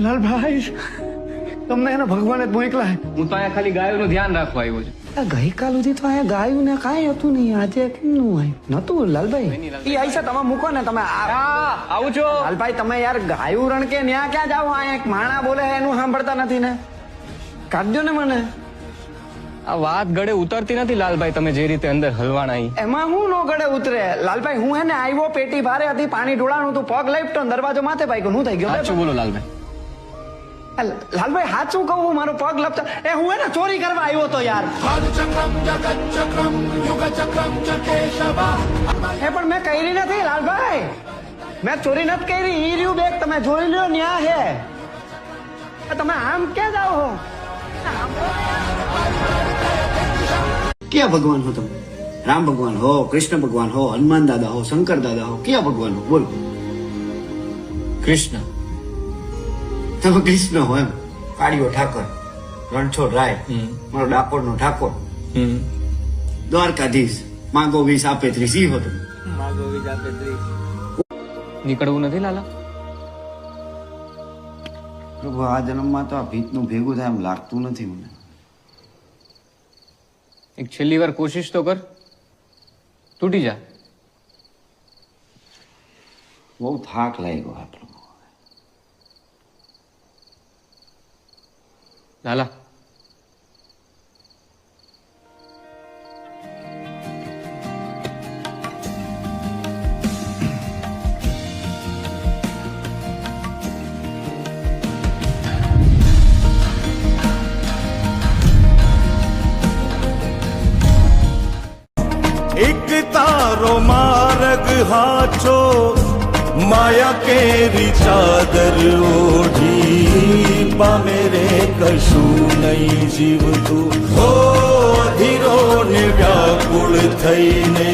લાલભાઈ તમને એને ભગવાને જ મોકલા. હું તો અહીંયા ખાલી ગાયોનું ધ્યાન રાખવા આવ્યો છું. ગઈકાલ સુધી તો અહીંયા ગાયું ને કાંઈ હતું નહીં, આજે કેમનું આવ્યું નતું? લાલભાઈ ઈ આઈસા તમે મૂકો ને, તમે આવું છો લાલભાઈ તમે યાર ગાયું રણ કે ન્યા ક્યાં જાવ? અહીંયા એક માણા બોલે એનું સાંભળતા નથી ને, કાઢજો ને મને. આ વાત ગળે ઉતરતી નથી લાલભાઈ, તમે જે રીતે અંદર હલવાણા અહીં. એમાં હું નો ગળે ઉતરે લાલભાઈ? હું હે ને આવ્યો, પેટી ભારે હતી, પાણી ઢોળાણું તું, પગ લઈપટો દરવાજો માથે પાક્યો. હું થઈ ગયો સાચું બોલો લાલભાઈ. લાલભાઈ હાચું કહું, મારો પગ લપતા હું હે ને ચોરી કરવા આવ્યો તો યાર. પણ મેં કરી નથી લાલભાઈ, મેં ચોરી નથી કરી. ઈ રહ્યું બેગ, તમે જોઈ લ્યો ન્યા હે. તમે આમ ક્યાં જાઓ હો? ક્યાં ભગવાન હો તમે? રામ ભગવાન હો, કૃષ્ણ ભગવાન હો, હનુમાન દાદા હો, શંકર દાદા હો, ક્યાં ભગવાન હો? બોલો. કૃષ્ણ. તમે કૃષ્ણ હો એમ? કાળીઓ ઠાકોર, રણછોડ રાય, મારો ડાકોર નો ઠાકોર, દ્વારકાધીશ, માંગો 20 આપે 30. ઈ હો તમે? નીકળવું નથી લાલા? પ્રભુ આ જન્મમાં તો આ ભીતનું ભેગું થાય એમ લાગતું નથી મને. એક છેલ્લી વાર કોશિશ તો કર, તૂટી જા. બહુ થાક લાગ્યો આ પ્રભુ. લાલા एक तारो मार्ग हाचो माया केरी चादर ओढ़ी पामेरे कशु नहीं जीव तू हो धीरो ने व्याकुल थईने